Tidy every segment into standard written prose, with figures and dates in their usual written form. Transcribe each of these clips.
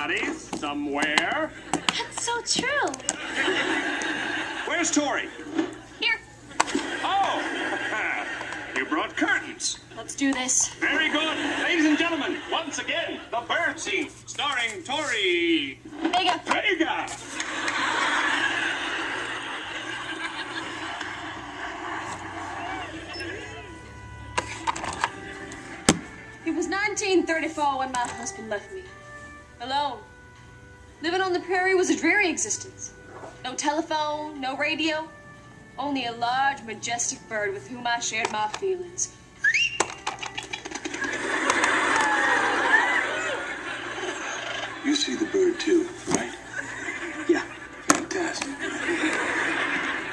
Somebody's somewhere. That's so true. Where's Tori? Here. Oh, you brought curtains. Let's do this. Very good. Ladies and gentlemen, once again, The Bird Scene, starring Tori Vega. It was 1934 when my husband left me. Alone. Living on the prairie was a dreary existence. No telephone, no radio. Only a large, majestic bird with whom I shared my feelings. You see the bird too, right? Yeah. Fantastic.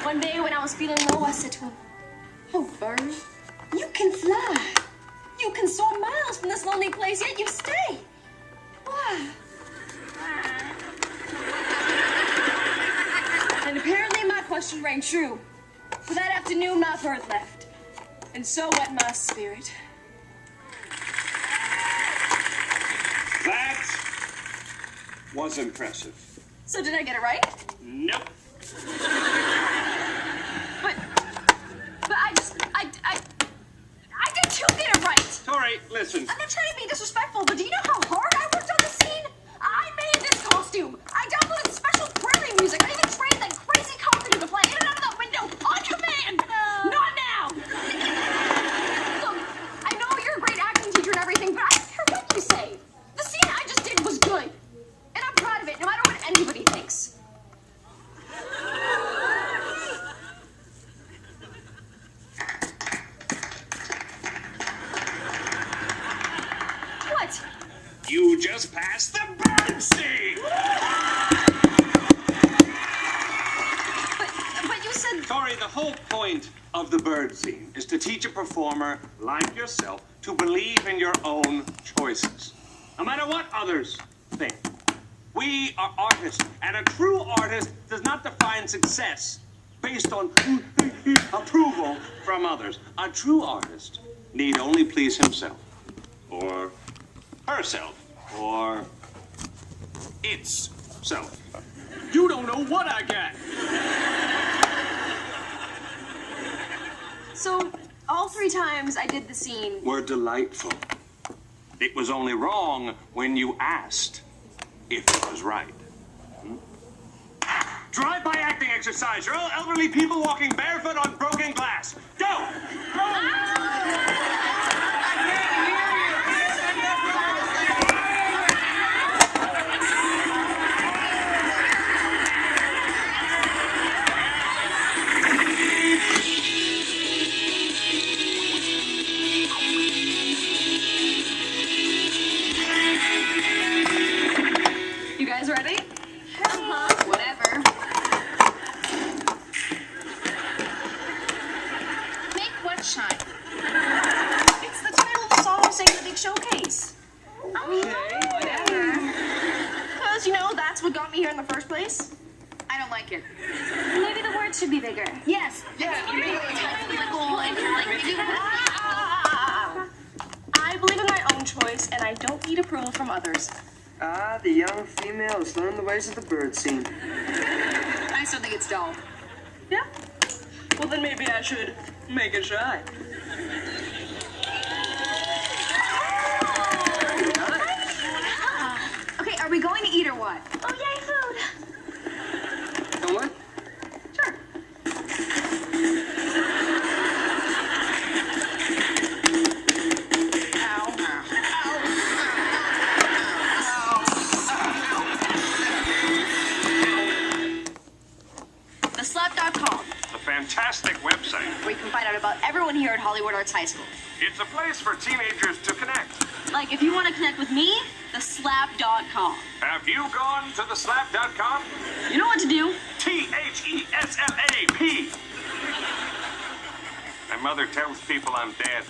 One day when I was feeling low, I said to him, "Oh, bird, you can fly. You can soar miles from this lonely place, yet you stay. Why?" And apparently my question rang true. For that afternoon, my bird left. And so went my spirit. That was impressive. So did I get it right? Nope. But I did too get it right. Tori, listen. I'm not trying to be disrespectful, but do you know how hard I worked on the scene? I made this costume. I downloaded special prairie music. I even trained that crazy carpenter to fly in and out of that window on command. Not now. Look, I know you're a great acting teacher and everything, but I don't care what you say. The scene I just did was good. And I'm proud of it, no matter what anybody thinks. What? You just passed the bird scene. But you said... Tori, the whole point of the bird scene is to teach a performer like yourself to believe in your own choices, no matter what others think. We are artists, and a true artist does not define success based on approval from others. A true artist need only please himself, or herself, or its self. You don't know what I got. So, all 3 times I did the scene... Were delightful. It was only wrong when you asked if it was right. Drive-by acting exercise. You're all elderly people walking barefoot on broken glass. Go! You guys ready? Whatever. Make what shine? It's the title of the song saying the big showcase. Okay, whatever. Because, you know, that's what got me here in the first place. I don't like it. Maybe the words should be bigger. Yes. Yeah, you make it I believe in my own choice, and I don't need approval from others. Ah, the young female has learned the ways of the bird scene. I still think it's dull. Yeah. Well, then maybe I should make it shine. Okay, are we going to eat or what? Oh, yay, food. And what? Sure. TheSlap.com. A fantastic website. Where you can find out about everyone here at Hollywood Arts High School. It's a place for teenagers to connect. Like, if you want to connect with me, TheSlap.com. Have you gone to theslap.com? You know what to do. TheSlap. My mother tells people I'm dead.